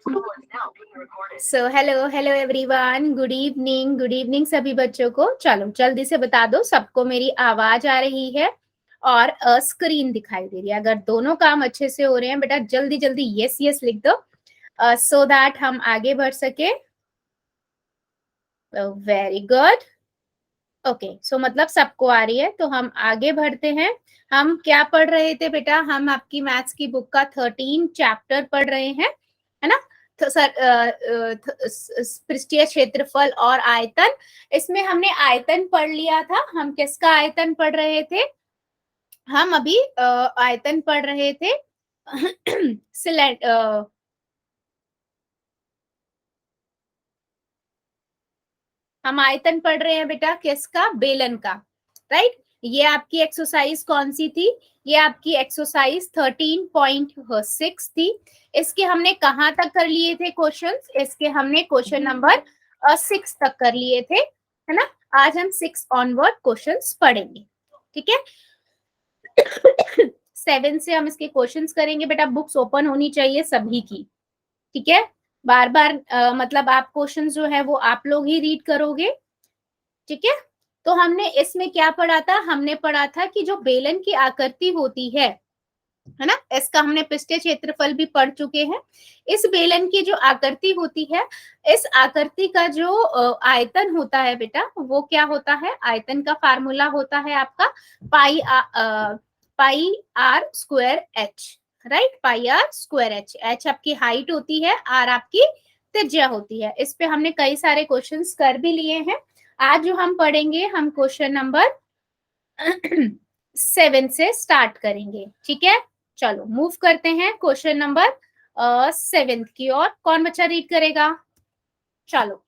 So hello hello everyone, good evening सभी बच्चों को। चलो जल्दी से बता दो, सबको मेरी आवाज आ रही है और स्क्रीन दिखाई दे रही है? अगर दोनों काम अच्छे से हो रहे हैं बेटा जल्दी जल्दी यस यस लिख दो सो दैट हम आगे बढ़ सके। Very good. ओके, सो मतलब सबको आ रही है, तो हम आगे बढ़ते हैं। हम क्या पढ़ रहे थे बेटा? हम आपकी मैथ्स की बुक का 13 चैप्टर पढ़ रहे हैं, है ना? तो सर पृष्ठीय क्षेत्रफल और आयतन, इसमें हमने आयतन पढ़ लिया था। हम किसका आयतन पढ़ रहे थे? हम अभी आयतन पढ़ रहे थे हम आयतन पढ़ रहे हैं बेटा किसका? बेलन का, राइट? ये आपकी एक्सरसाइज कौन सी थी? ये आपकी एक्सरसाइज 13.6 थी। इसके हमने कहाँ तक कर लिए थे क्वेश्चंस? इसके हमने क्वेश्चन नंबर 6 तक कर लिए थे, है ना? आज हम 6 ऑनवर्ड क्वेश्चंस पढ़ेंगे, ठीक है? 7 से हम इसके क्वेश्चंस करेंगे बेटा। बुक्स ओपन होनी चाहिए सभी की, ठीक है? बार बार मतलब आप क्वेश्चन जो है वो आप लोग ही रीड करोगे, ठीक है? तो हमने इसमें क्या पढ़ा था? हमने पढ़ा था कि जो बेलन की आकृति होती है ना, इसका हमने पृष्ठीय क्षेत्रफल भी पढ़ चुके हैं। इस बेलन की जो आकृति होती है, इस आकृति का जो आयतन होता है बेटा, वो क्या होता है? आयतन का फार्मूला होता है आपका pi r square h, right? Pi r square h. H आपकी हाइट होती है, आर आपकी त्रिज्या होती है। इस पे हमने कई सारे क्वेश्चंस कर भी लिए हैं। आज जो हम पढ़ेंगे, हम क्वेश्चन नंबर 7 से स्टार्ट करेंगे, ठीक है? चलो मूव करते हैं क्वेश्चन नंबर 7 की ओर। कौन बच्चा रीड करेगा? चलो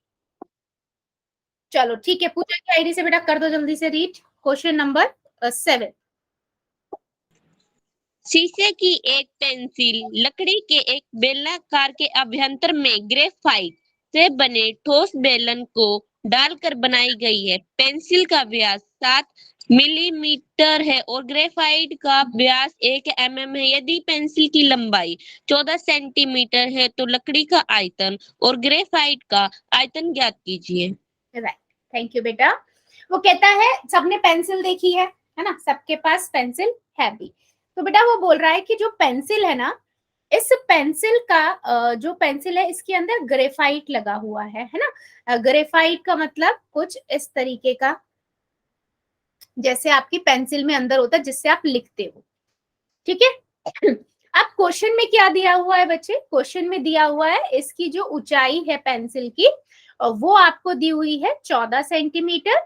चलो ठीक है, पूजा की आईडी से बेटा कर दो जल्दी से रीड क्वेश्चन नंबर 7। शीशे की एक पेंसिल लकड़ी के एक बेलनाकार के अभ्यंतर में ग्रेफाइट से बने ठोस बेलन को डालकर बनाई गई है। पेंसिल का व्यास 7 मिलीमीटर है और ग्रेफाइट का व्यास 1 mm है। यदि पेंसिल की लंबाई 14 सेंटीमीटर है तो लकड़ी का आयतन और ग्रेफाइट का आयतन ज्ञात कीजिए। राइट, थैंक यू बेटा। वो कहता है सबने पेंसिल देखी है ना? सबके पास पेंसिल है भी। तो बेटा वो बोल रहा है कि जो पेंसिल है ना, इस पेंसिल का जो पेंसिल है इसके अंदर ग्रेफाइट लगा हुआ है ना? ग्रेफाइट का मतलब कुछ इस तरीके का, जैसे आपकी पेंसिल में अंदर होता है जिससे आप लिखते हो, ठीक है? अब क्वेश्चन में क्या दिया हुआ है बच्चे? क्वेश्चन में दिया हुआ है इसकी जो ऊंचाई है पेंसिल की, वो आपको दी हुई है 14 सेंटीमीटर,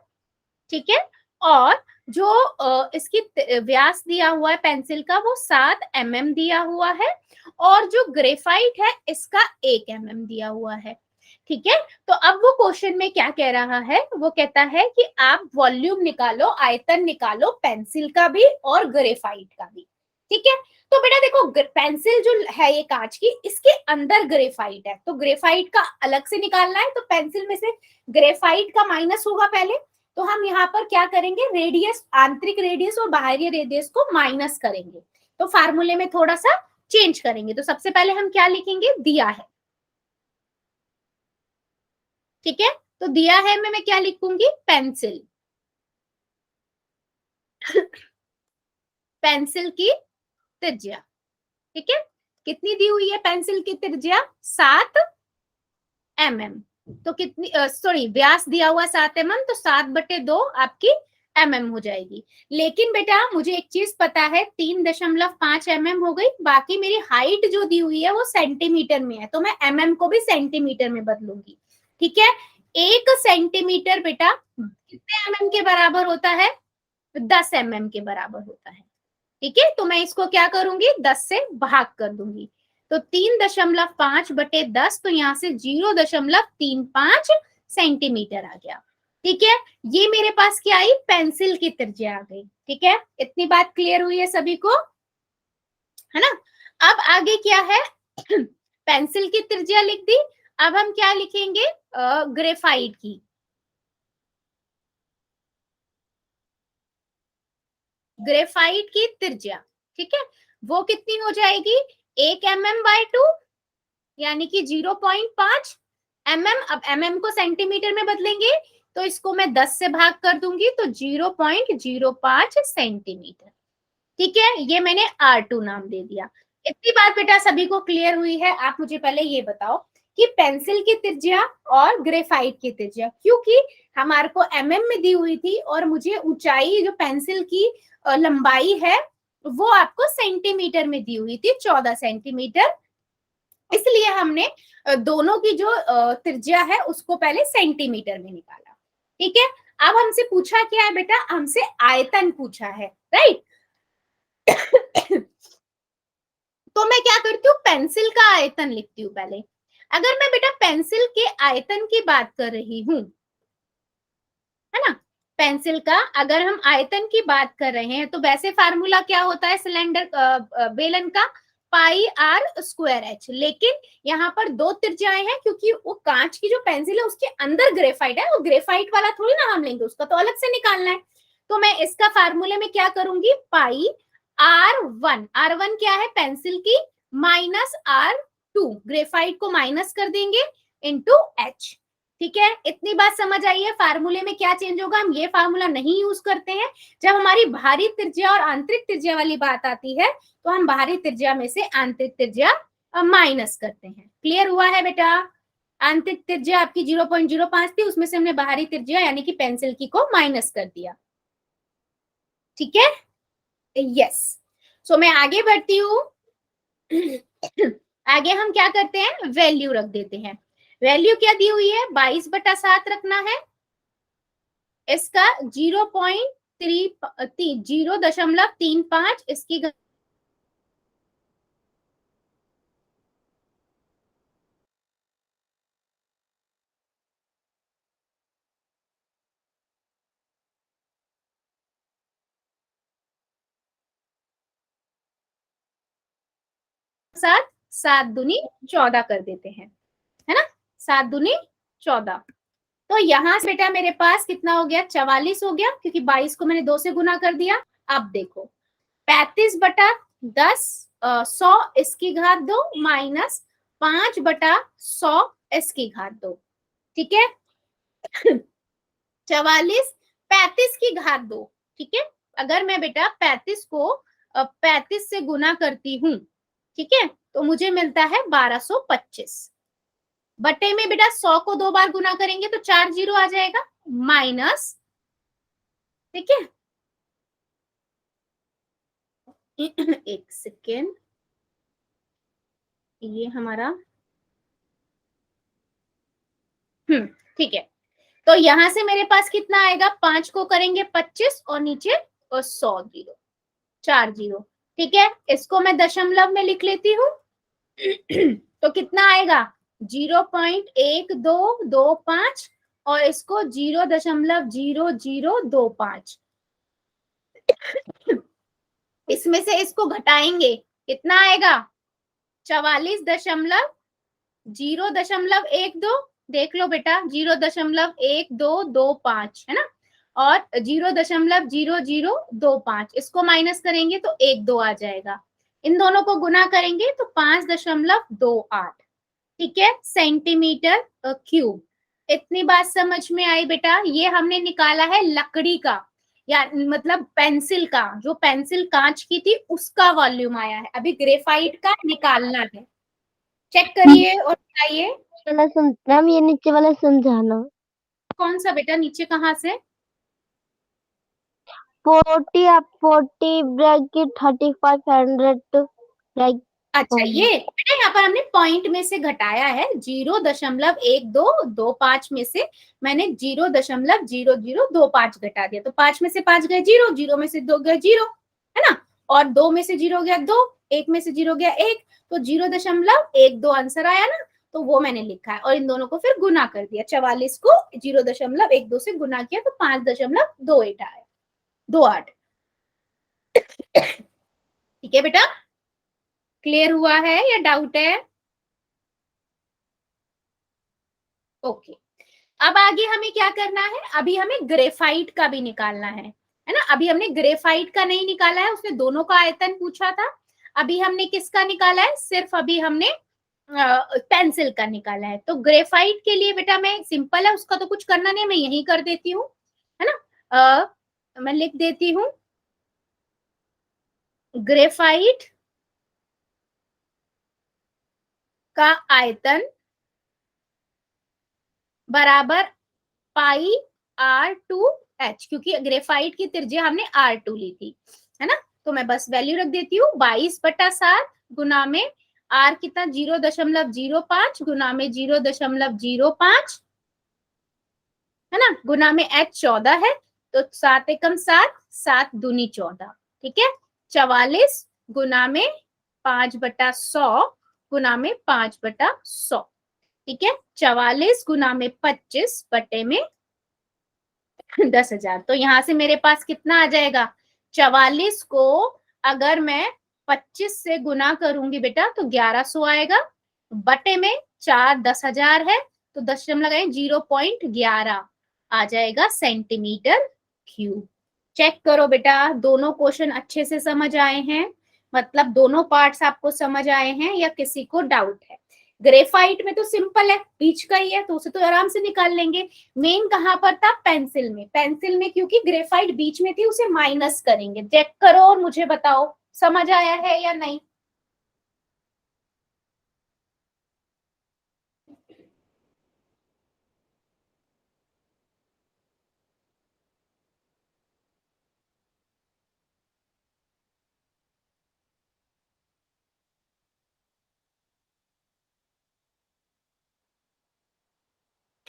ठीक है? और जो इसकी व्यास दिया हुआ है पेंसिल का, वो 7 mm दिया हुआ है, और जो ग्रेफाइट है इसका 1 mm दिया हुआ है, ठीक है? तो अब वो क्वेश्चन में क्या कह रहा है? वो कहता है कि आप वॉल्यूम निकालो, आयतन निकालो पेंसिल का भी और ग्रेफाइट का भी, ठीक है? तो बेटा देखो, पेंसिल जो है ये कांच की, इसके अंदर ग्रेफाइट है, तो ग्रेफाइट का अलग से निकालना है, तो पेंसिल में से ग्रेफाइट का माइनस होगा पहले। तो हम यहाँ पर क्या करेंगे? रेडियस, आंतरिक रेडियस और बाहरी रेडियस को माइनस करेंगे, तो फार्मूले में थोड़ा सा चेंज करेंगे। तो सबसे पहले हम क्या लिखेंगे? दिया है, ठीक है? तो दिया है में मैं क्या लिखूंगी? पेंसिल। पेंसिल की त्रिज्या, ठीक है? कितनी दी हुई है पेंसिल की त्रिज्या? 7 mm। तो कितनी सॉरी, व्यास दिया हुआ 7 mm, तो 7/2 आपकी mm हो जाएगी। लेकिन बेटा मुझे एक चीज पता है, 3.5 mm हो गई, बाकी मेरी हाइट जो दी हुई है वो सेंटीमीटर में है, तो मैं mm को भी सेंटीमीटर में बदलूंगी, ठीक है? 1 सेंटीमीटर बेटा कितने mm के बराबर होता है? 10 mm के बराबर होता है, ठीक है? तो मैं इसको क्या करूंगी? 10 से भाग कर दूंगी, तो 3.5/10, तो यहाँ से 0.35 सेंटीमीटर आ गया, ठीक है? ये मेरे पास क्या आई? पेंसिल की त्रिज्या आ गई, ठीक है? इतनी बात क्लियर हुई है सभी को, है ना? अब आगे क्या है? पेंसिल की त्रिज्या लिख दी, अब हम क्या लिखेंगे? ग्रेफाइट की। ग्रेफाइट की त्रिज्या, ठीक है? वो कितनी हो जाएगी? 1 mm/2, यानी कि 0.5 mm। अब mm को सेंटीमीटर में बदलेंगे तो इसको मैं 10 से भाग कर दूंगी तो 0.05 सेंटीमीटर। ठीक है, ये मैंने R2 नाम दे दिया। इतनी बात बेटा सभी को क्लियर हुई है? आप मुझे पहले ये बताओ कि पेंसिल की त्रिज्या और ग्रेफाइट की त्रिज्या, क्योंकि हमारे को mm में दी हुई थी और मुझे ऊंचाई जो पेंसिल की लंबाई है वो आपको सेंटीमीटर में दी हुई थी, 14 सेंटीमीटर। इसलिए हमने दोनों की जो त्रिज्या है उसको पहले सेंटीमीटर में निकाला। ठीक है, अब हमसे पूछा क्या है बेटा? हमसे आयतन पूछा है, राइट। तो मैं क्या करती हूँ, पेंसिल का आयतन लिखती हूँ पहले। अगर मैं बेटा पेंसिल के आयतन की बात कर रही हूं, है ना, पेंसिल का अगर हम आयतन की बात कर रहे हैं तो वैसे फार्मूला क्या होता है सिलेंडर बेलन का? पाई आर स्क्वायर एच। लेकिन यहाँ पर दो त्रिज्याएं हैं क्योंकि वो कांच की जो पेंसिल है उसके अंदर ग्रेफाइट है, वो ग्रेफाइट वाला थोड़ी ना हम लेंगे, उसका तो अलग से निकालना है। तो मैं इसका फार्मूले में क्या करूंगी, पाई R1, R1 क्या है पेंसिल की, माइनस R2, ग्रेफाइट को माइनस कर देंगे, इंटू एच। ठीक है, इतनी बात समझ आई है? फार्मूले में क्या चेंज होगा, हम ये फार्मूला नहीं यूज करते हैं। जब हमारी बाहरी त्रिज्या और आंतरिक त्रिज्या वाली बात आती है तो हम बाहरी त्रिज्या में से आंतरिक त्रिज्या माइनस करते हैं। क्लियर हुआ है बेटा? आंतरिक त्रिज्या आपकी 0.05 थी, उसमें से हमने बाहरी त्रिज्या यानी कि पेंसिल की को माइनस कर दिया। ठीक है, यस। सो मैं आगे बढ़ती हूँ। आगे हम क्या करते हैं, वैल्यू रख देते हैं। वैल्यू क्या दी हुई है, 22/7 रखना है। इसका 0.35 इसकी साथ 7 दूनी 14 कर देते हैं, है ना, 7 दूनी 14। तो यहाँ से बेटा मेरे पास कितना हो गया, 44 हो गया, क्योंकि 22 को मैंने 2 से गुना कर दिया। अब देखो 35/10 100 इसकी घात 2 माइनस 5/100 इसकी घात 2। ठीक है, 44 35 की घात 2। ठीक है, अगर मैं बेटा 35 को 35 से गुना करती हूँ, ठीक है, तो मुझे मिलता है 1225। बटे में बेटा 100 को 2 बार गुना करेंगे तो 4 जीरो आ जाएगा, माइनस, ठीक है, एक सेकेंड, ये हमारा ठीक है। तो यहां से मेरे पास कितना आएगा, 5 को करेंगे 25 और नीचे और 100 जीरो, 4 जीरो। ठीक है, इसको मैं दशमलव में लिख लेती हूँ। तो कितना आएगा, 0.1225 और इसको 0.0025। इसमें से इसको घटाएंगे, कितना आएगा, 44.0.12। देख लो बेटा, 0.1225 है ना, और 0.0025 इसको माइनस करेंगे तो 1 2 आ जाएगा। इन दोनों को गुना करेंगे तो 5.28। ठीक है, सेंटीमीटर क्यूब। इतनी बात समझ में आई बेटा? ये हमने निकाला है लकड़ी का, या मतलब पेंसिल का, जो पेंसिल कांच की थी उसका वॉल्यूम आया है। अभी ग्रेफाइट का निकालना है। चेक करिए और बताइए। मैम ये नीचे वाला समझाना। कौन सा बेटा, नीचे कहाँ से? 40 ब्रैकेट 3500 ब्रैकेट। अच्छा, ये बेटा यहाँ पर हमने पॉइंट में से घटाया है, 0.1225 में से मैंने 0.0025 घटा दिया, तो 5 में से 5 गए 0, 0 में से 2 गए 0, है ना, और 2 में से 0 गया 2, 1 में से 0 गया 1, तो 0.12 आंसर आया ना, तो वो मैंने लिखा है। और इन दोनों को फिर गुना कर दिया, 44 को 0.12 से गुना किया तो 5.28 आया, 28। ठीक है बेटा, क्लियर हुआ है या डाउट है? ओके, अब आगे हमें क्या करना है, अभी हमें ग्रेफाइट का भी निकालना है ना। अभी हमने ग्रेफाइट का नहीं निकाला है, उसने दोनों का आयतन पूछा था। अभी हमने किसका निकाला है, सिर्फ अभी हमने पेंसिल का निकाला है। तो ग्रेफाइट के लिए बेटा मैं सिंपल है, उसका तो कुछ करना नहीं, मैं यही कर देती हूँ, है ना। मैं लिख देती हूँ ग्रेफाइट का आयतन बराबर पाई R2H, क्योंकि ग्रेफाइट की त्रिज्या हमने R2 ली थी, है ना। तो मैं बस वैल्यू रख देती हूँ 22/7 गुना में R कितना 0.05 गुना में 0.05, है ना, गुना में H 14 है, तो 7 एकम 7, 7 दूनी 14, ठीक है। 44 गुना में 5/100 गुना में 5/100, ठीक है। 44 गुना में 25 बटे में 10,000। तो यहां से मेरे पास कितना आ जाएगा, 44 को अगर मैं 25 से गुना करूंगी बेटा तो 1100 आएगा, बटे में 4 10,000 है, तो 10 लगाए 0.11 आ जाएगा सेंटीमीटर क्यूब। चेक करो बेटा, दोनों क्वेश्चन अच्छे से समझ आए हैं, मतलब दोनों पार्ट्स आपको समझ आए हैं या किसी को डाउट है। ग्रेफाइट में तो सिंपल है, बीच का ही है, तो उसे तो आराम से निकाल लेंगे। मेन कहां पर था, पेंसिल में। पेंसिल में क्योंकि ग्रेफाइट बीच में थी, उसे माइनस करेंगे। चेक करो और मुझे बताओ समझ आया है या नहीं।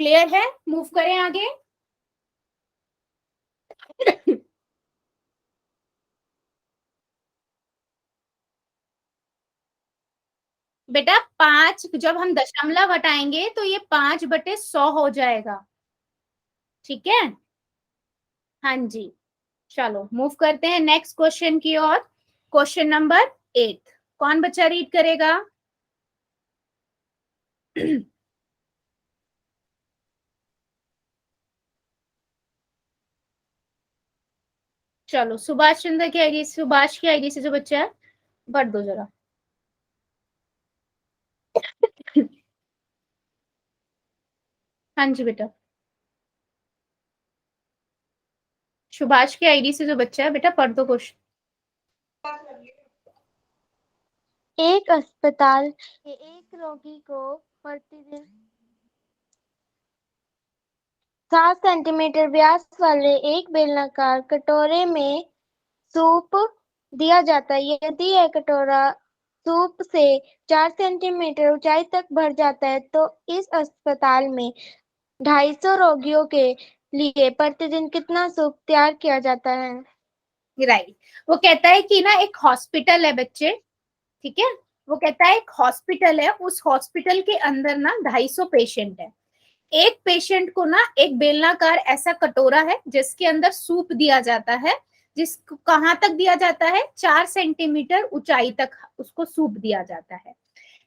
क्लियर है, मूव करें आगे। बेटा 5 जब हम दशमलव हटाएंगे तो ये 5/100 हो जाएगा, ठीक है। हाँ जी, चलो मूव करते हैं नेक्स्ट क्वेश्चन की ओर। क्वेश्चन नंबर 8, कौन बच्चा रीड करेगा। चलो सुभाष चंद्र की आईडी, सुभाष की आईडी से जो बच्चा है पढ़ दो जरा। हाँ जी बेटा, सुभाष की आईडी से जो बच्चा है बेटा पढ़ दो क्वेश्चन। एक अस्पताल के एक रोगी को प्रतिदिन 7 सेंटीमीटर व्यास वाले एक बेलनाकार कटोरे में सूप दिया जाता है। यदि यह कटोरा सूप से 4 सेंटीमीटर ऊंचाई तक भर जाता है तो इस अस्पताल में 250 रोगियों के लिए प्रतिदिन कितना सूप तैयार किया जाता है। राइट, वो कहता है कि ना एक हॉस्पिटल है बच्चे, ठीक है। वो कहता है एक हॉस्पिटल है, उस हॉस्पिटल के अंदर ना 250 पेशेंट है। एक पेशेंट को ना एक बेलनाकार ऐसा कटोरा है जिसके अंदर सूप दिया जाता है, जिसको कहाँ तक दिया जाता है, 4 सेंटीमीटर ऊंचाई तक उसको सूप दिया जाता है,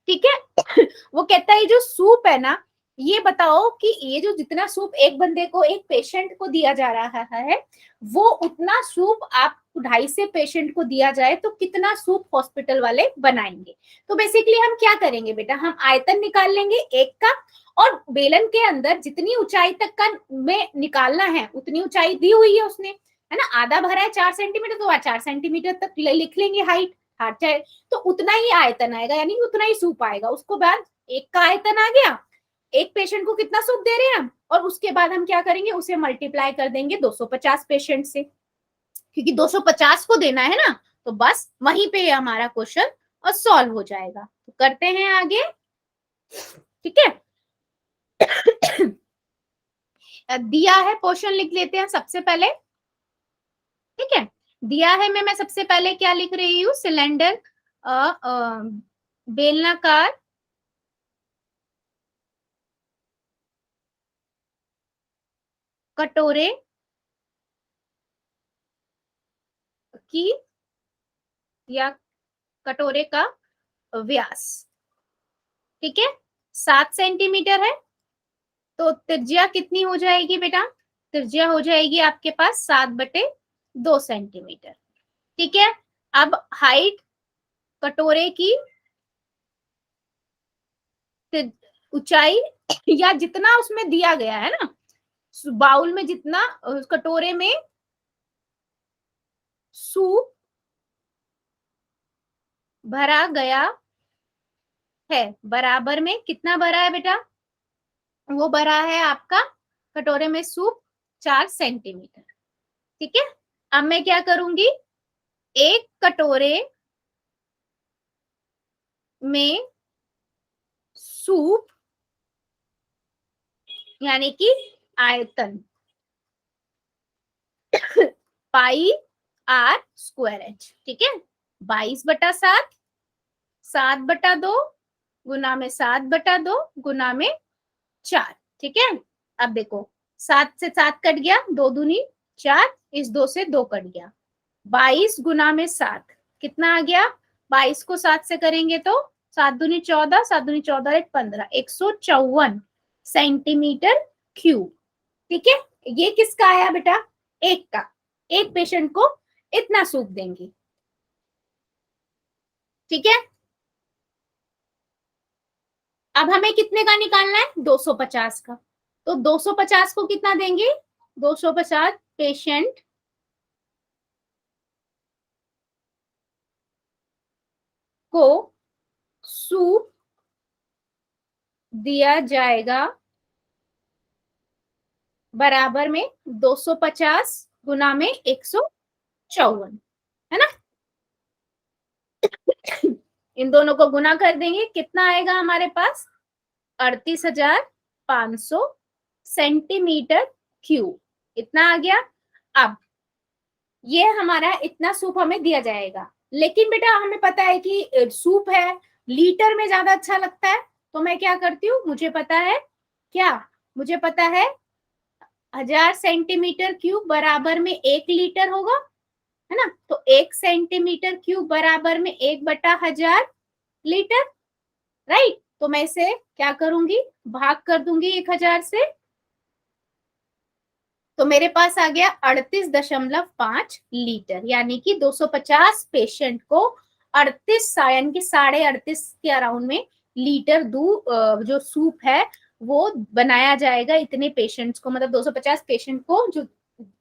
ठीक है। वो कहता है जो सूप है ना, ये बताओ कि ये जो जितना सूप एक बंदे को, एक पेशेंट को दिया जा रहा है, वो उतना सूप आप 250 पेशेंट को दिया जाए तो कितना सूप हॉस्पिटल वाले बनाएंगे। तो बेसिकली हम क्या करेंगे बेटा, हम आयतन निकाल लेंगे एक का, और बेलन के अंदर जितनी ऊंचाई तक का में निकालना है उतनी ऊंचाई दी हुई है उसने, है ना। आधा भरा है 4 सेंटीमीटर, तो 4 सेंटीमीटर तक लिख लेंगे हाइट, चाहे तो उतना ही आयतन आएगा, यानी उतना ही सूप आएगा। उसको बाद एक का आयतन आ गया, एक पेशेंट को कितना सूप दे रहे हैं हम, और उसके बाद हम क्या करेंगे, उसे मल्टीप्लाई कर देंगे 250 पेशेंट से, क्योंकि 250 को देना है ना, तो बस वहीं पे हमारा क्वेश्चन और सॉल्व हो जाएगा। तो करते हैं आगे, ठीक है। दिया है पोर्शन लिख लेते हैं सबसे पहले, ठीक है। दिया है मैं सबसे पहले क्या लिख रही हूँ, सिलेंडर बेलनाकार कटोरे की या कटोरे का व्यास, ठीक है, 7 सेंटीमीटर है। तो त्रिज्या कितनी हो जाएगी बेटा, त्रिज्या हो जाएगी आपके पास 7/2 सेंटीमीटर, ठीक है। अब हाइट कटोरे की ऊंचाई या जितना उसमें दिया गया है ना, बाउल में जितना, कटोरे में सूप भरा गया है, बराबर में कितना भरा है बेटा? वो भरा है आपका कटोरे में सूप 4 सेंटीमीटर। ठीक है, अब मैं क्या करूंगी, एक कटोरे में सूप यानी कि आयतन पाई आर स्क्वायर एच। ठीक है, 22/7, 7/2 गुना में 7/2 गुना में 4। ठीक है, अब देखो 7 से 7 कट गया, 2 दूनी 4, इस 2 से 2 कट गया, 22 गुना में 7 कितना आ गया? 22 को 7 से करेंगे तो 7 दूनी 14, 7 दूनी 14 एक 15, 154 सेंटीमीटर क्यूब। ठीक है, ये किसका आया बेटा? एक का। एक पेशेंट को इतना सूप देंगे। ठीक है, अब हमें कितने का निकालना है? 250 का। तो 250 को कितना देंगे? 250 पेशेंट को सूप दिया जाएगा बराबर में 250 गुना में 154, है ना? इन दोनों को गुना कर देंगे, कितना आएगा हमारे पास? 38,500 सेंटीमीटर क्यूब। इतना आ गया। अब ये हमारा इतना सूप हमें दिया जाएगा, लेकिन बेटा हमें पता है कि सूप है, लीटर में ज्यादा अच्छा लगता है, तो मैं क्या करती हूँ, मुझे पता है क्या, मुझे पता है 1000 सेंटीमीटर क्यूब बराबर में 1 लीटर होगा, है ना? तो 1 सेंटीमीटर क्यूब बराबर में 1/1000 लीटर, राइट? तो मैं इसे क्या करूंगी, भाग कर दूंगी 1000 से, तो मेरे पास आ गया 38.5 लीटर, यानी कि 250 पेशेंट को 38 यानी कि 38.5 के अराउंड में लीटर दूध जो सूप है वो बनाया जाएगा इतने पेशेंट्स को, मतलब 250 पेशेंट को जो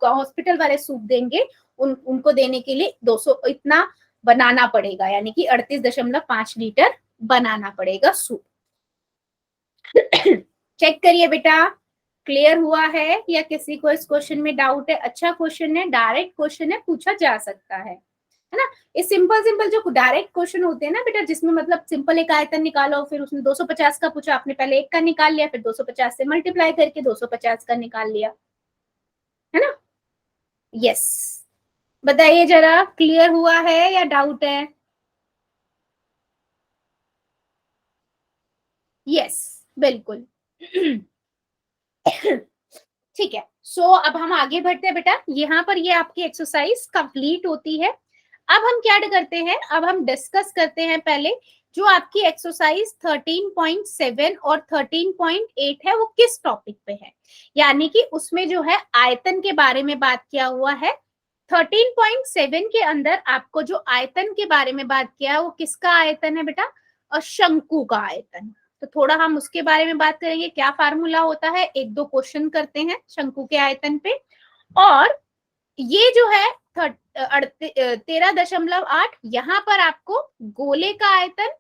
हॉस्पिटल वाले सूप देंगे उनको देने के लिए 200 इतना बनाना पड़ेगा, यानी कि 38.5 लीटर बनाना पड़ेगा सूप। चेक करिए बेटा, क्लियर हुआ है या किसी को इस क्वेश्चन में डाउट है? अच्छा क्वेश्चन है, डायरेक्ट क्वेश्चन है, पूछा जा सकता है ना? ये सिंपल सिंपल जो डायरेक्ट क्वेश्चन होते हैं ना बेटा, जिसमें मतलब सिंपल एक आयतन निकालो, फिर उसमें 250 का पूछा, आपने पहले एक का निकाल लिया, फिर 250 से मल्टीप्लाई करके 250 का निकाल लिया, है ना? यस, बताइए जरा, क्लियर हुआ है या डाउट है? यस, बिल्कुल। ठीक है, सो अब हम आगे बढ़ते हैं बेटा, यहाँ पर ये आपकी एक्सरसाइज कंप्लीट होती है। अब हम क्या करते हैं, अब हम डिस्कस करते हैं पहले जो आपकी एक्सरसाइज 13.7 और 13.8 है वो किस टॉपिक पे है, यानी कि उसमें जो है आयतन के बारे में बात किया हुआ है। 13.7 के अंदर आपको जो आयतन के बारे में बात किया है वो किसका आयतन है बेटा? शंकु का आयतन। तो थोड़ा हम उसके बारे में बात करेंगे, क्या फार्मूला होता है, एक दो क्वेश्चन करते हैं शंकु के आयतन पे। और ये जो है 13.8, यहाँ पर आपको गोले का आयतन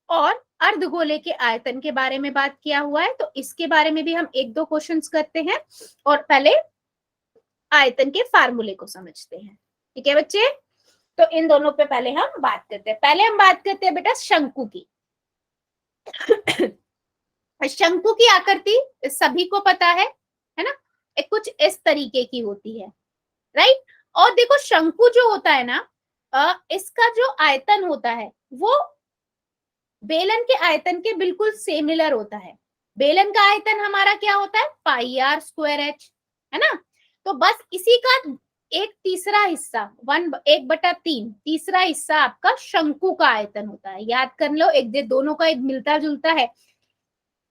और अर्धगोले के आयतन के बारे में बात किया हुआ है, तो इसके बारे में भी हम एक दो क्वेश्चंस करते हैं और पहले आयतन के फार्मूले को समझते हैं। ठीक है बच्चे, तो इन दोनों पे पहले हम बात करते हैं। पहले हम बात करते हैं बेटा शंकु की। शंकु की आकृति सभी को पता है ना? एक कुछ इस तरीके की होती है, राइट? और देखो शंकु जो होता है ना, इसका जो आयतन होता है वो बेलन के आयतन के बिल्कुल सिमिलर होता है। बेलन का आयतन हमारा क्या होता है? पाई आर स्क्वायर एच, है ना? तो बस इसी का एक तीसरा हिस्सा 1/3 तीसरा हिस्सा आपका शंकु का आयतन होता है। याद कर लो, एक दोनों का एक मिलता जुलता है।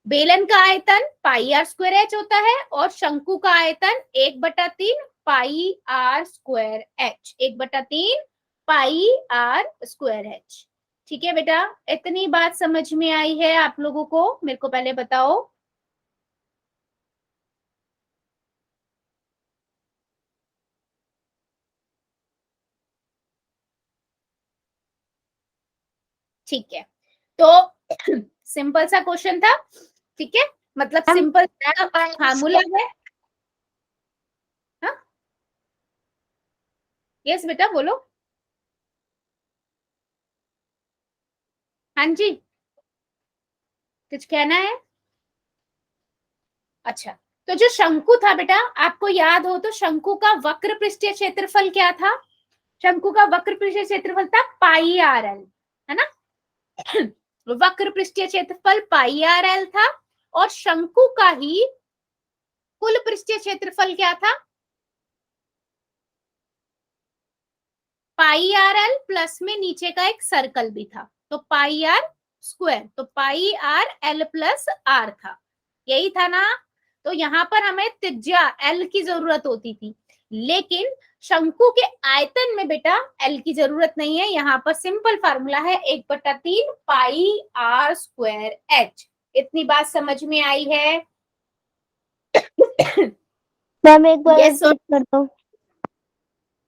बेलन का आयतन पाई आर स्क्वायर एच होता है और शंकु का आयतन 1/3 pi r square h, 1/3 pi r square h. ठीक है बेटा, इतनी बात समझ में आई है आप लोगों को? मेरे को पहले बताओ। ठीक है, तो सिंपल सा क्वेश्चन था, ठीक है, मतलब सिंपल फार्मूला है। हाँ, यस बेटा बोलो। हाँ जी, कुछ कहना है? अच्छा, तो जो शंकु था बेटा, आपको याद हो तो शंकु का वक्र पृष्ठीय क्षेत्रफल क्या था? शंकु का वक्र पृष्ठीय क्षेत्रफल था पाई आर एल, है ना? वक्र पृष्ठीय क्षेत्रफल पाई आर एल था, और शंकु का ही कुल पृष्ठीय क्षेत्रफल क्या था? पाई आर एल प्लस में नीचे का एक सर्कल भी था, तो पाई आर स्क्वायर, तो पाई आर एल प्लस आर था, यही था ना? तो यहाँ पर हमें त्रिज्या एल की जरूरत होती थी, लेकिन शंकु के आयतन में बेटा एल की जरूरत नहीं है। यहाँ पर सिंपल फार्मूला है 1/3 पाई आर स्क्वायर एच। इतनी बात समझ में आई है? मैम एक बार yes, रिपीट कर दो।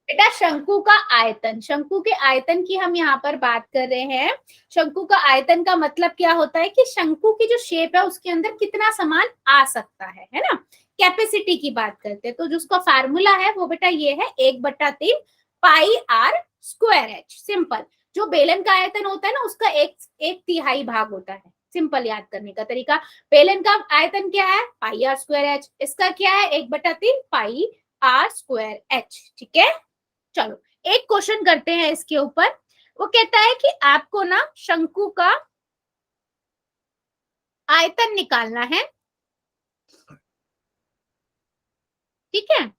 बेटा शंकु का आयतन, शंकु के आयतन की हम यहाँ पर बात कर रहे हैं। शंकु का आयतन का मतलब क्या होता है कि शंकु की जो शेप है उसके अंदर कितना सामान आ सकता है ना? कैपेसिटी की बात करते हैं, तो जिसका फार्मूला है वो बेटा ये है 1/3 pi r square H. Simple, जो बेलन का आयतन होता है ना उसका एक तिहाई भाग होता है। सिंपल याद करने का तरीका, बेलन का आयतन क्या है? पाई आर स्क्वायर एच, इसका क्या है? 1/3 पाई आर स्क्वायर एच। ठीक है, चलो एक क्वेश्चन करते हैं इसके ऊपर। वो कहता है कि आपको ना शंकु का आयतन निकालना है, ठीक है?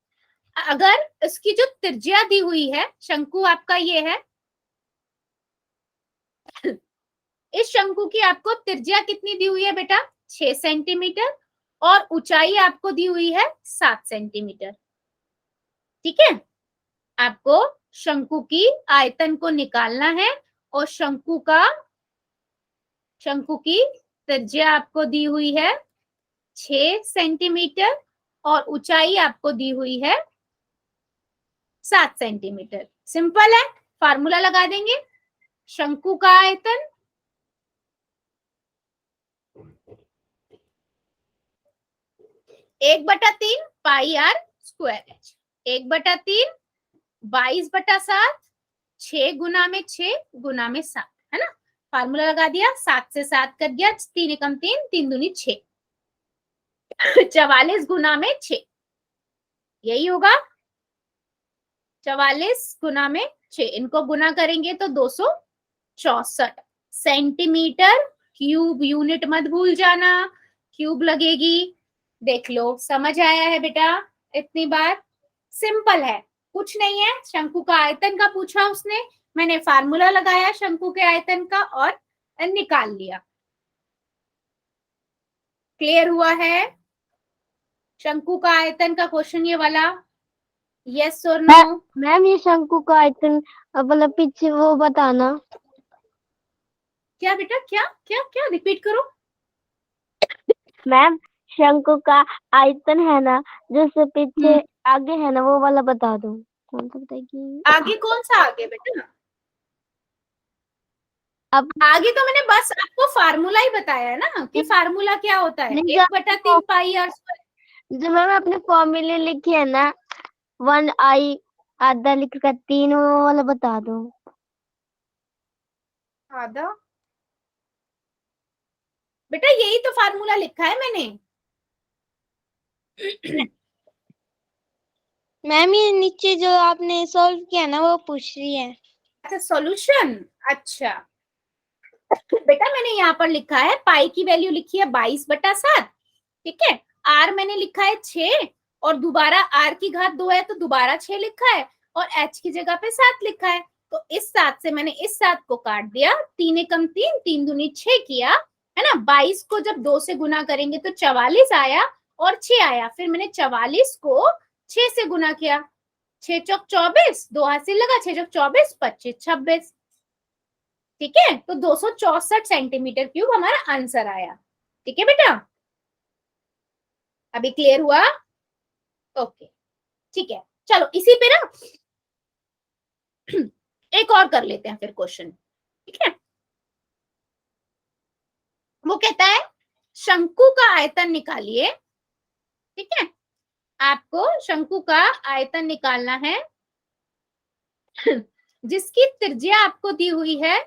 अगर इसकी जो त्रिज्या दी हुई है, शंकु आपका ये है, इस शंकु की आपको त्रिज्या कितनी दी हुई है बेटा? 6 सेंटीमीटर, और ऊंचाई आपको दी हुई है 7 सेंटीमीटर। ठीक है, आपको शंकु की आयतन को निकालना है, और शंकु की त्रिज्या आपको दी हुई है 6 सेंटीमीटर, और ऊंचाई आपको दी हुई है 7 सेंटीमीटर। सिंपल है, फार्मूला लगा देंगे। शंकु का आयतन 1/3 पाई आर स्क्वायर एच, 1/3 22/7, 6 गुना में 6 गुना में 7, है ना? फार्मूला लगा दिया, 7 से 7 कर दिया, 3 एकम 3, 3 दूनी 6, 44 गुना में 6, यही होगा। 44 गुना में 6, इनको गुना करेंगे तो 264 सेंटीमीटर क्यूब। यूनिट मत भूल जाना, क्यूब लगेगी। देख लो, समझ आया है बेटा? इतनी बात सिंपल है, कुछ नहीं है। शंकु का आयतन का पूछा उसने, मैंने फार्मूला लगाया शंकु के आयतन का और निकाल लिया। क्लियर हुआ है? शंकु का आयतन का क्वेश्चन ये वाला, यस और नो? मैम ये शंकु का आयतन मतलब पीछे वो बताना। क्या बेटा, क्या क्या क्या? रिपीट करो। मैम शंकु का आयतन है ना, जो से पीछे आगे है ना, वो वाला बता दो। कौन सा बताएगी? आगे कौन सा आगे बेटा? अब आगे तो मैंने बस आपको फार्मूला ही बताया है ना, कि फार्मूला क्या होता है? नहीं, 1/3 पाई आर स्क्वायर। जो मैम अपने फॉर्मूले लिखे है ना, 1i आधा लिख कर 3, वो वाला बता दो। आधा बेटा, यही तो फार्मूला लिखा है मैंने। मैम ये नीचे जो आपने सॉल्व किया ना, वो पूछ रही है। अच्छा, सॉल्यूशन। अच्छा बेटा, मैंने यहाँ पर लिखा है पाई की वैल्यू लिखी है 22/7, ठीक है? आर मैंने लिखा है 6, और दोबारा आर की घात 2 है तो दोबारा 6 लिखा है, और एच की जगह पे 7 लिखा है। तो इस 7 से मैंने इस 7 को काट दिया, 3 एकम 3, 3 दूनी 6 किया, है ना? 22 को जब 2 से गुना करेंगे तो 44 आया और 6 आया। फिर मैंने 44 को 6 से गुना किया, 6 चौक 24, 2 हाथ से लगा, 6 चौक 24, 25 26। ठीक है, तो 264 सेंटीमीटर क्यूब हमारा आंसर आया। ठीक है बेटा, अभी क्लियर हुआ? ओके, ठीक है, चलो इसी पे ना एक और कर लेते हैं फिर क्वेश्चन। ठीक है, वो कहता है शंकु का आयतन निकालिए। ठीक है, आपको शंकु का आयतन निकालना है जिसकी त्रिज्या आपको दी हुई है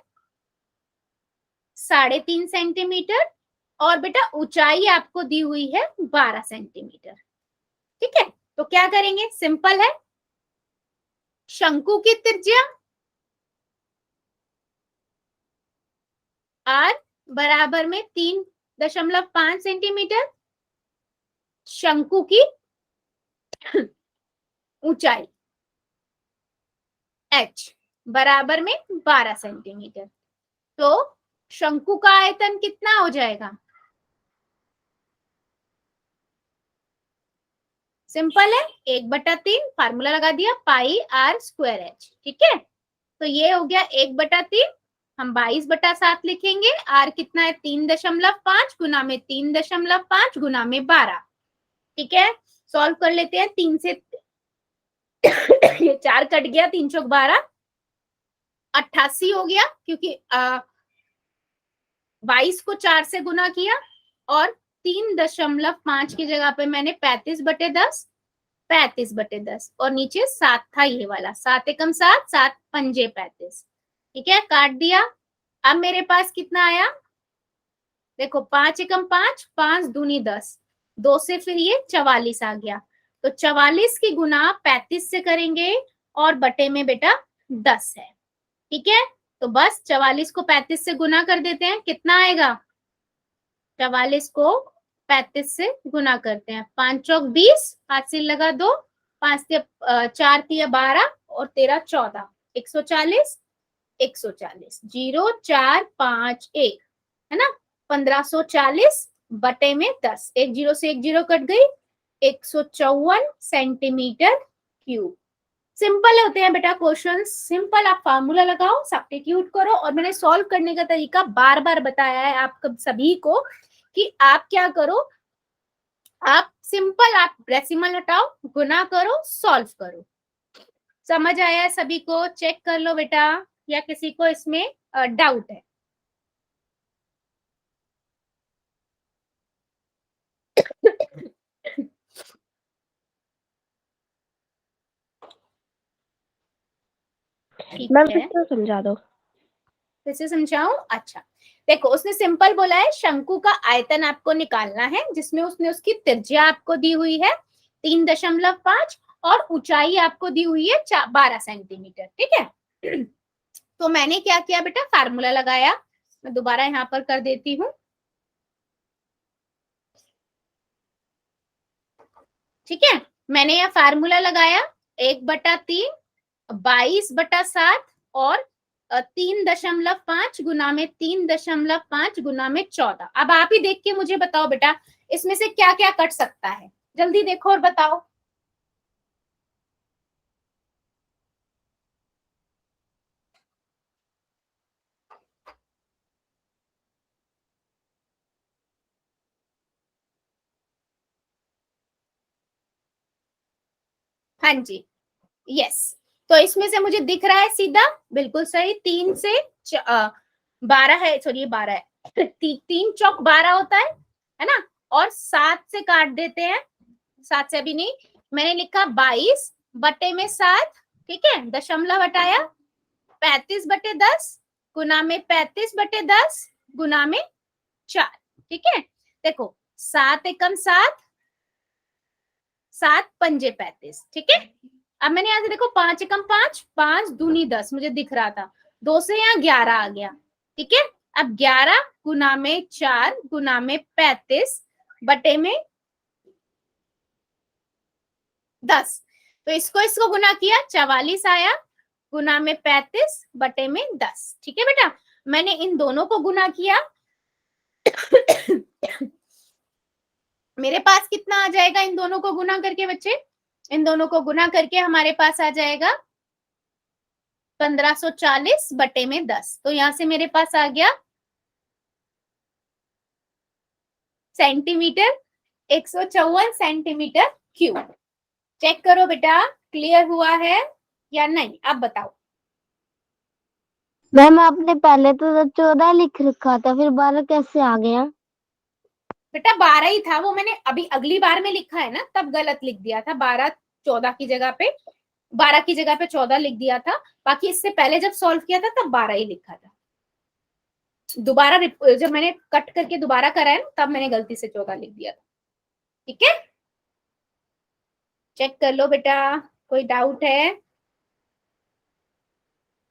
3.5 सेंटीमीटर और बेटा ऊंचाई आपको दी हुई है 12 सेंटीमीटर। ठीक है, तो क्या करेंगे, सिंपल है, शंकु की त्रिज्या r बराबर में 3.5 सेंटीमीटर, शंकु की ऊंचाई h बराबर में 12 सेंटीमीटर। तो शंकु का आयतन कितना हो जाएगा? सिंपल है, 1/3, फार्मूला लगा दिया, पाई r स्क्वायर h। ठीक है, तो ये हो गया 1/3, हम 22/7 लिखेंगे, r कितना है 3.5 गुना में 3.5 गुना में 12। ठीक है, सॉल्व कर लेते हैं, 3 से ये 4 कट गया, 3 चौक 12, 88 हो गया, क्योंकि 22 को 4 से गुना किया और 3.5 की जगह पे मैंने 35/10, 35/10 और नीचे 7 था ये वाला, 7 एकम 7, 7 पंजे 35। ठीक है, काट दिया, अब मेरे पास कितना आया, देखो 5 एकम 5, 5 दूनी 10, 2 से फिर ये 44 आ गया, तो 44 की गुना 35 से करेंगे और बटे में बेटा 10 है। ठीक है, तो बस 44 को 35 से गुना कर देते हैं, कितना आएगा, 44 को 35 से गुना करते हैं, 5 चौक 20, हाथ से लगा 2, 5 4 तिया 12 और 13 14, 140, 140, 0 4 5 1 है ना, 1540 बटे में 10, एक जीरो से एक जीरो कट गई, 154 सेंटीमीटर क्यूब। सिंपल होते हैं बेटा क्वेश्चन, सिंपल, आप फार्मूला लगाओ, सब्स्टिट्यूट करो, और मैंने सॉल्व करने का तरीका बार बार बताया है आप सभी को कि आप क्या करो, आप सिंपल, आप डेसिमल हटाओ, गुना करो, सॉल्व करो। समझ आया है सभी को? चेक कर लो बेटा, या किसी को इसमें डाउट है? मैम फिर से समझा दो। फिर से समझाऊं? अच्छा, देखो उसने सिंपल बोला है शंकु का आयतन आपको निकालना है, जिसमें उसने उसकी त्रिज्या आपको दी हुई है 3.5 और ऊंचाई आपको दी हुई है 12 सेंटीमीटर। ठीक है, तो मैंने क्या किया बेटा, फार्मूला लगाया, मैं दोबारा यहाँ पर कर देती हूँ। ठीक है, मैंने यह फार्मूला लगाया, 1/3, 22/7 और 3.5 गुना में 3.5 गुना में 14। अब आप ही देख के मुझे बताओ बेटा, इसमें से क्या क्या कट सकता है, जल्दी देखो और बताओ। हाँ जी, यस, तो इसमें से मुझे दिख रहा है सीधा, बिल्कुल सही, 3 से 12 है, सॉरी 12 है, 3 चौक 12 होता है ना, और 7 से काट देते हैं, 7 से अभी नहीं, मैंने लिखा 22 बटे में 7, ठीक है, दशमलव हटाया, 35/10 गुना में 35/10 गुना में 4। ठीक है, देखो 7 एकम 7, 7 पंजे 35। ठीक है, अब मैंने यहाँ से देखो 5 एकम 5, 5 दूनी 10 मुझे दिख रहा था, 2 से यहाँ 11 आ गया। ठीक है, अब 11 गुना में 4 गुना में 35 बटे में 10, तो इसको इसको गुना किया, 44 आया, गुना में 35 बटे में 10। ठीक है बेटा, मैंने इन दोनों को गुना किया मेरे पास कितना आ जाएगा इन दोनों को गुना करके बच्चे, इन दोनों को गुना करके हमारे पास आ जाएगा 1540 बटे में 10, तो यहां से मेरे पास आ गया सेंटीमीटर, 154 सेंटीमीटर क्यूब। चेक करो बेटा, क्लियर हुआ है या नहीं, अब बताओ। मैम आपने पहले तो 14 लिख रखा था, फिर 12 कैसे आ गया? बेटा 12 ही था, वो मैंने अभी अगली बार में लिखा है ना, तब गलत लिख दिया था, 12 14 की जगह पे 12 की जगह पे 14 लिख दिया था। बाकी इससे पहले जब सॉल्व किया था तब 12 ही लिखा था। दोबारा जब मैंने कट करके दोबारा करा है ना, तब मैंने गलती से 14 लिख दिया था। ठीक है, चेक कर लो बेटा, कोई डाउट है?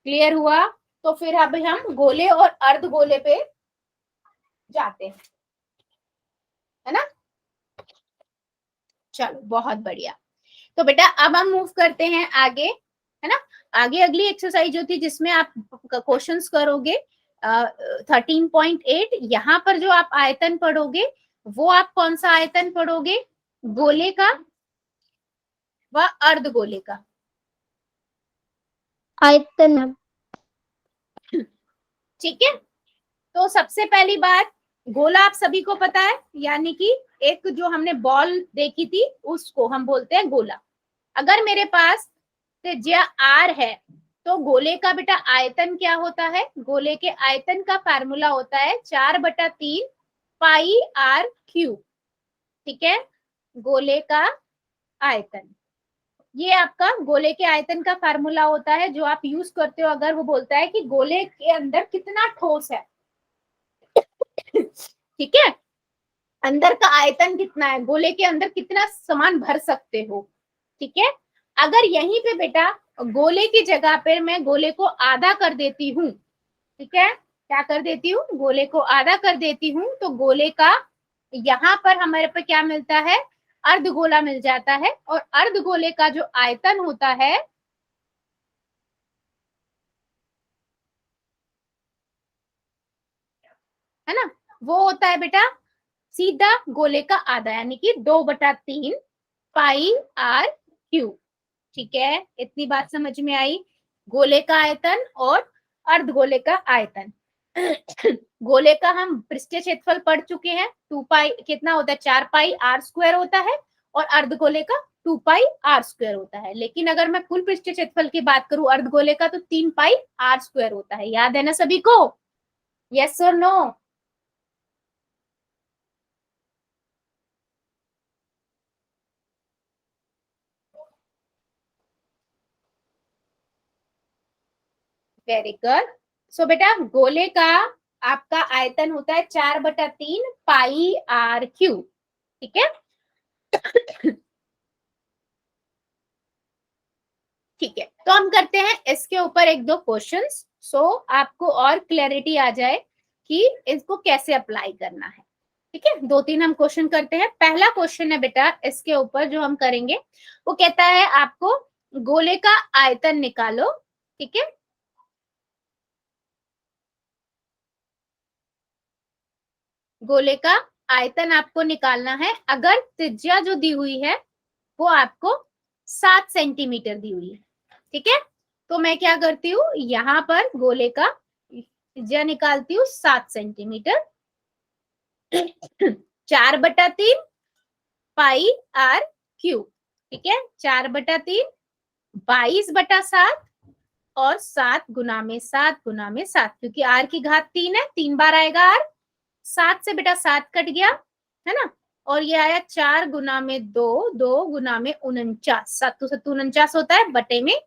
क्लियर हुआ? तो फिर अब हम गोले और अर्ध गोले पे जाते हैं, है ना। चलो बहुत बढ़िया। तो बेटा अब हम मूव करते हैं आगे, है ना। आगे अगली एक्सरसाइज जो थी जिसमें आप क्वेश्चंस करोगे 13.8, यहाँ पर जो आप आयतन पढ़ोगे वो आप कौन सा आयतन पढ़ोगे? गोले का व अर्ध गोले का आयतन मैम। ठीक है। तो सबसे पहली बात, गोला आप सभी को पता है, यानी कि एक जो हमने बॉल देखी थी उसको हम बोलते हैं गोला। अगर मेरे पास त्रिज्या r है तो गोले का बेटा आयतन क्या होता है? गोले के आयतन का फार्मूला होता है 4/3 पाई r क्यूब। ठीक है, गोले का आयतन, ये आपका गोले के आयतन का फार्मूला होता है जो आप यूज करते हो अगर वो बोलता है कि गोले के अंदर कितना ठोस है। ठीक है, अंदर का आयतन कितना है, गोले के अंदर कितना सामान भर सकते हो। ठीक है, अगर यहीं पे बेटा गोले की जगह पर मैं गोले को आधा कर देती हूँ, ठीक है, क्या कर देती हूँ? गोले को आधा कर देती हूँ, तो गोले का यहाँ पर हमारे पे क्या मिलता है? अर्ध गोला मिल जाता है। और अर्ध गोले का जो आयतन होता है ना, वो होता है बेटा सीधा गोले का आधा, यानी कि 2/3 पाई r क्यूब। ठीक है, इतनी बात समझ में आई? गोले का आयतन और अर्ध गोले का आयतन। गोले का हम पृष्ठीय क्षेत्रफल पढ़ चुके हैं, 2 पाई कितना होता है? 4 पाई r स्क्वायर होता है, और अर्ध गोले का 2 पाई r स्क्वायर होता है। लेकिन अगर मैं कुल पृष्ठीय क्षेत्रफल की बात करूं अर्ध गोले का, तो 3 पाई r स्क्वायर होता है। याद है ना सभी को? यस और नो? Very good. सो बेटा गोले का आपका आयतन होता है 4/3 पाई r क्यूब। ठीक है, ठीक है, तो हम करते हैं इसके ऊपर एक दो क्वेश्चंस, सो आपको और क्लैरिटी आ जाए कि इसको कैसे अप्लाई करना है। ठीक है, 2-3 हम क्वेश्चन करते हैं। पहला क्वेश्चन है बेटा इसके ऊपर जो हम करेंगे, वो कहता है आपको गोले का आयतन निकालो। ठीक है, गोले का आयतन आपको निकालना है। अगर त्रिज्या जो दी हुई है वो आपको 7 सेंटीमीटर दी हुई है। ठीक है, तो मैं क्या करती हूँ, यहाँ पर गोले का त्रिज्या निकालती हूँ 7 सेंटीमीटर। 4/3 पाई r क्यूब। ठीक है, 4/3 22/7 और 7 गुना में 7 गुना में 7, क्योंकि r की घात 3 है, 3 बार आएगा r। 7 से बेटा 7 कट गया, है ना, और ये आया 4 गुना में 2, 2 गुना में 49, 7 7 49 होता है बटे में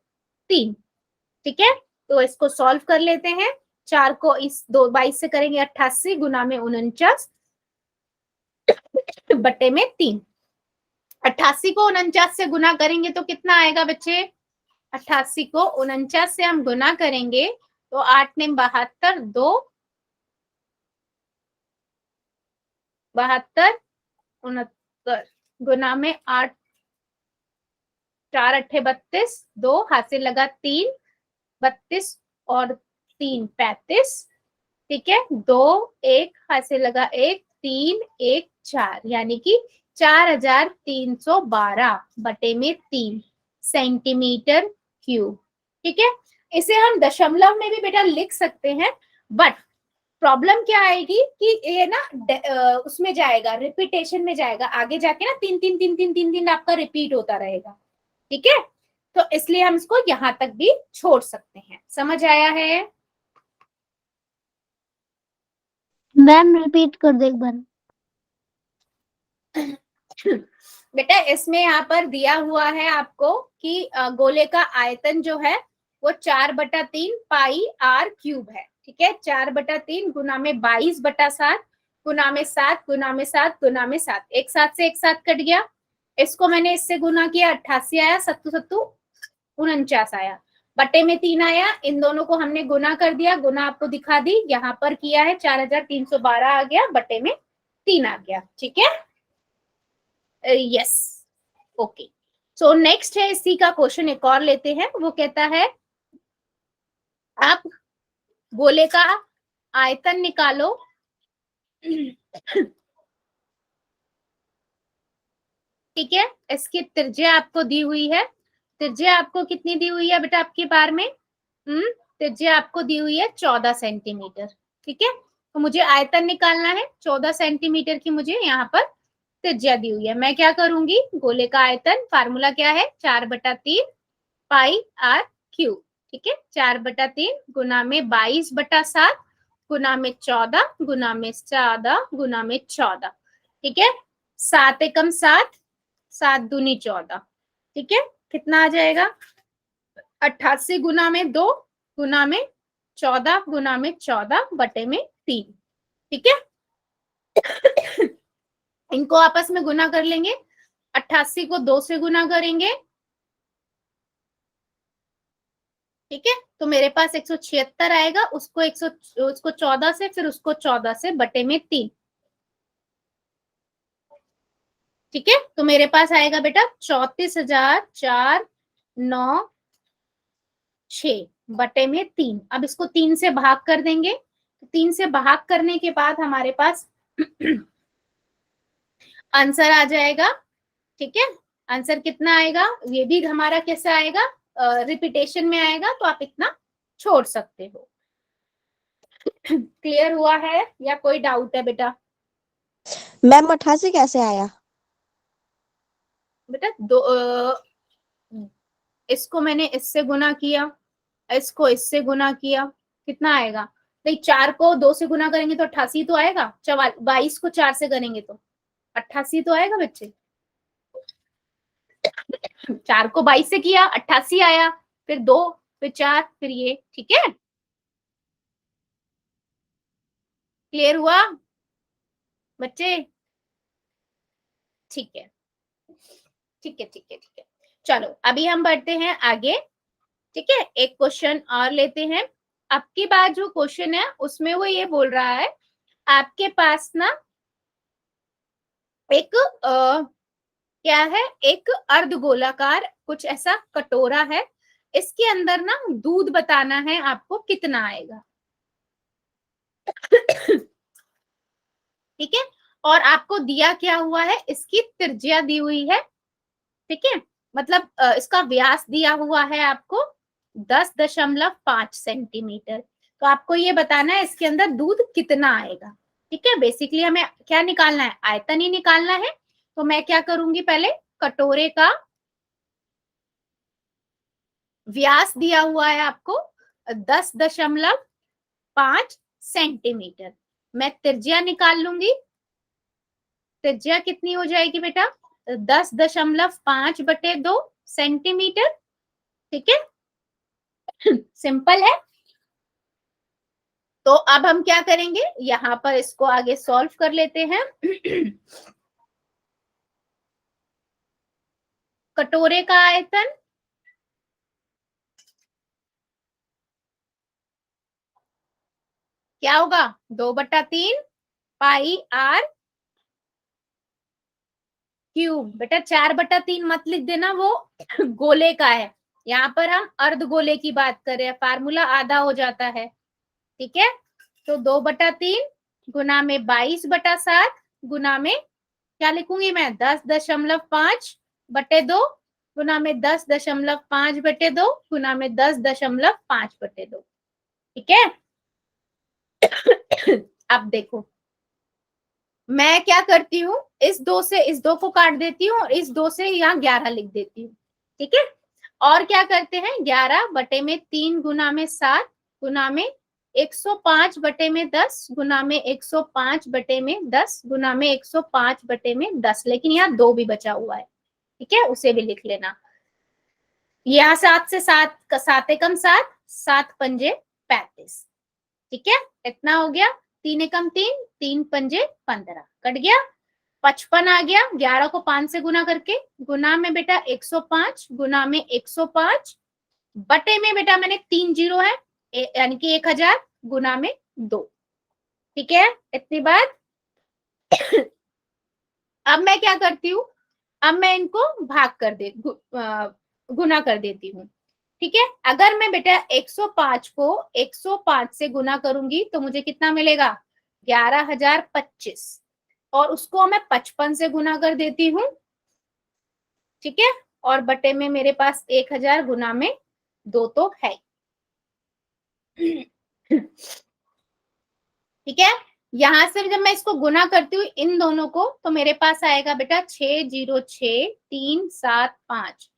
3। ठीक है, तो इसको सॉल्व कर लेते हैं। 4 को इस 22 से करेंगे 88 गुना में 49 बटे में 3। 88 को 49 से गुना करेंगे तो कितना आएगा बच्चे? 88 को 49 से हम गुना करेंगे तो 8 ने 72, 2 72 69 गुना में 8, 4 8 32, 2 हाथ से लगा 3 32 और 3 35। ठीक है, 2 1 हाथ से लगा 1 3 1 4, यानी कि 4312 बटे में 3 सेंटीमीटर क्यूब। ठीक है, इसे हम दशमलव में भी बेटा लिख सकते हैं, बट प्रॉब्लम क्या आएगी कि ये ना उसमें जाएगा, रिपीटेशन में जाएगा, आगे जाके ना तीन तीन तीन तीन तीन तीन आपका रिपीट होता रहेगा, ठीक है। तो इसलिए हम इसको यहां तक भी छोड़ सकते हैं। समझ आया है? मैम रिपीट कर दे एक बार। बेटा इसमें यहाँ पर दिया हुआ है आपको कि गोले का आयतन जो है वो 4/3 पाई आर क्यूब है, ठीक है। 4/3 गुना में 22/7 गुना में 7 गुना में 7 गुना में 7, एक साथ से एक साथ कट गया। इसको मैंने इससे गुना किया, 88 आया, 7 7 49 आया, बटे में 3 आया। इन दोनों को हमने गुना कर दिया, गुना आपको दिखा दी, यहाँ पर किया है 4312 आ गया, बटे में 3 आ गया, ठीक है। Yes, okay. सो नेक्स्ट है इसी का क्वेश्चन, एक और लेते हैं। वो कहता है आप गोले का आयतन निकालो ठीक है। इसकी त्रिज्या आपको दी हुई है, त्रिज्या आपको कितनी दी हुई है बेटा आपके बार में? त्रिज्या आपको दी हुई है 14 सेंटीमीटर, ठीक है। तो मुझे आयतन निकालना है, 14 सेंटीमीटर की मुझे यहाँ पर त्रिज्या दी हुई है। मैं क्या करूंगी, गोले का आयतन फार्मूला क्या है, 4/3 पाई आर क्यूब, ठीक है। 4/3 गुना में 22/7 गुना में 14 गुना में 14 गुना में 14, ठीक है। 7 एकम 7, 7 दूनी 14, ठीक है। कितना आ जाएगा, 88 गुना में 2 गुना में 14 गुना में 14 बटे में 3, ठीक है। इनको आपस में गुना कर लेंगे, 88 को 2 से गुना करेंगे, ठीक है। तो मेरे पास 176 आएगा, उसको 14 से, फिर उसको 14 से बटे में 3, ठीक है। तो मेरे पास आएगा बेटा 34,496 बटे में 3। अब इसको 3 से भाग कर देंगे, तो 3 से भाग करने के बाद हमारे पास आंसर आ जाएगा, ठीक है। आंसर कितना आएगा, ये भी हमारा कैसा आएगा, रिपीटेशन में आएगा, तो आप इतना छोड़ सकते हो। क्लियर हुआ है या कोई डाउट है बेटा? मैम 88 कैसे आया? बेटा इसको मैंने इससे गुना किया, इसको इससे गुना किया, कितना आएगा? नहीं, 4 को 2 से गुना करेंगे तो 88 तो आएगा, 22 को 4 से करेंगे तो 88 तो आएगा बच्चे। 4 को 22 से किया, 88 आया, फिर 2, फिर 4, फिर ये, ठीक है। क्लियर हुआ बच्चे? ठीक है, ठीक है, ठीक है, ठीक है। चलो अभी हम बढ़ते हैं आगे, ठीक है। एक क्वेश्चन और लेते हैं। अब की बार जो क्वेश्चन है उसमें वो ये बोल रहा है, आपके पास ना एक क्या है, एक अर्धगोलाकार कुछ ऐसा कटोरा है, इसके अंदर ना दूध बताना है आपको कितना आएगा, ठीक है। और आपको दिया क्या हुआ है, इसकी त्रिज्या दी हुई है, ठीक है। मतलब इसका व्यास दिया हुआ है आपको 10.5 सेंटीमीटर। तो आपको ये बताना है इसके अंदर दूध कितना आएगा, ठीक है। बेसिकली हमें क्या निकालना है, आयतन ही निकालना है। तो मैं क्या करूंगी, पहले कटोरे का व्यास दिया हुआ है आपको 10.5 सेंटीमीटर, मैं त्रिज्या निकाल लूंगी। त्रिज्या कितनी हो जाएगी बेटा, 10.5 बटे 2 सेंटीमीटर, ठीक है। सिंपल है। तो अब हम क्या करेंगे, यहां पर इसको आगे सॉल्व कर लेते हैं। कटोरे का आयतन क्या होगा, 2/3 पाई आर क्यूब। बेटा 4/3 मत लिख देना, वो गोले का है, यहाँ पर हम अर्धगोले की बात कर रहे हैं, फार्मूला आधा हो जाता है, ठीक है। तो 2/3 गुना में 22/7 गुना में क्या लिखूंगी मैं, 10.5 बटे 2 गुना में 10.5/2 गुना में 10.5/2। ठीक है। अब देखो मैं क्या करती हूँ, इस 2 से इस 2 को काट देती हूँ और इस 2 से यहाँ 11 लिख देती हूँ। ठीक है। और क्या करते हैं, 11/3 गुना में 7 गुना में 105/10 गुना में 105/10 गुना में 105/10, लेकिन यहाँ 2 भी बचा हुआ है। ठीक है, उसे भी लिख लेना। यहाँ 7 से 7 7 एकम 7, 7 पंजे 35। ठीक है, इतना हो गया। 3 एकम 3, 3 पंजे 15, कट गया। 55 आ गया 11 को 5 से गुना करके, गुना में बेटा 105 गुना में 105 बटे में बेटा मैंने 3 जीरो है यानी कि 1000 गुना में 2। ठीक है, इतनी बात। अब मैं क्या करती हूँ, अब मैं इनको भाग कर दे गुना कर देती हूँ। ठीक है, अगर मैं बेटा 105 को 105 से गुना करूंगी तो मुझे कितना मिलेगा, 11,025, और उसको मैं 55 से गुना कर देती हूँ। ठीक है, और बटे में मेरे पास 1000 गुना में 2 तो है। ठीक है, यहां से जब मैं इसको गुना करती हूँ इन दोनों को तो मेरे पास आएगा बेटा 606375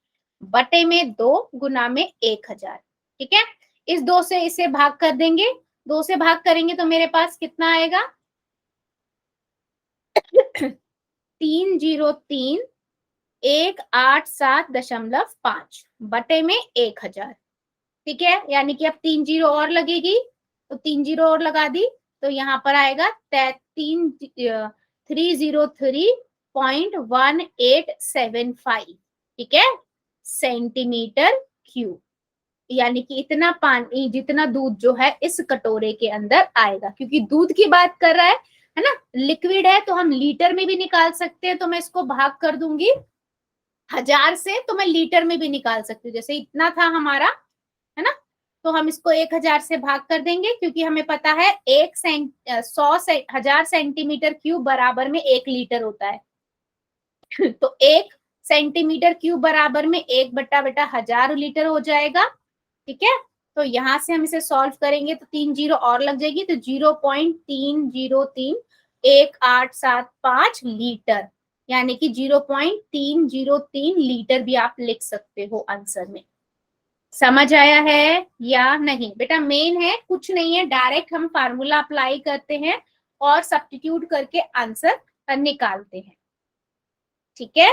बटे में 2 गुना में 1000। ठीक है, इस 2 से इसे भाग कर देंगे, 2 से भाग करेंगे तो मेरे पास कितना आएगा 303187.5 बटे में 1000। ठीक है, यानी कि अब 3 जीरो और लगेगी तो 3 जीरो और लगा दी तो यहाँ पर आएगा 303.1875। ठीक है, सेंटीमीटर क्यूब, यानी कि इतना पानी जितना दूध जो है इस कटोरे के अंदर आएगा। क्योंकि दूध की बात कर रहा है ना, लिक्विड है तो हम लीटर में भी निकाल सकते हैं, तो मैं इसको भाग कर दूंगी 1000 से तो मैं लीटर में भी निकाल सकती हूँ। जैसे इतना था हमारा, है ना, तो हम इसको 1000 से भाग कर देंगे क्योंकि हमें पता है 1000 सेंटीमीटर क्यूब बराबर में 1 लीटर होता है। तो 1 सेंटीमीटर क्यूब बराबर में 1 बटा बेटा 1000 लीटर हो जाएगा। ठीक है, तो यहां से हम इसे सॉल्व करेंगे तो 3 जीरो और लग जाएगी तो 0.3031875 लीटर, यानी कि 0.303 लीटर भी आप लिख सकते हो आंसर में। समझ आया है या नहीं बेटा? मेन है कुछ नहीं है, डायरेक्ट हम फार्मूला अप्लाई करते हैं और सब्स्टिट्यूट करके आंसर निकालते हैं। ठीक है,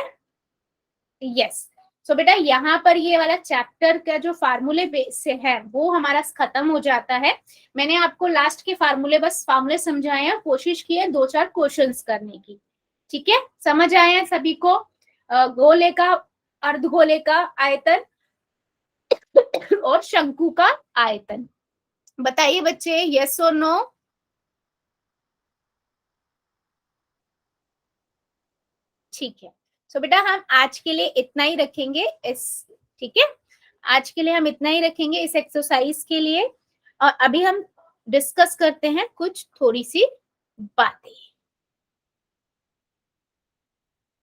यस। सो बेटा यहाँ पर ये वाला चैप्टर का जो फार्मूले बेस से है वो हमारा खत्म हो जाता है। मैंने आपको लास्ट के फार्मूले समझाए हैं, कोशिश की है 2-4 क्वेश्चंस करने की। ठीक है, समझ आए हैं सभी को? गोले का, अर्धगोले का आयतन और शंकु का आयतन बताइए बच्चे, यस और नो? ठीक है, सो बेटा हम आज के लिए इतना ही रखेंगे ठीक है, आज के लिए हम इतना ही रखेंगे इस एक्सरसाइज के लिए। और अभी हम डिस्कस करते हैं कुछ थोड़ी सी बातें।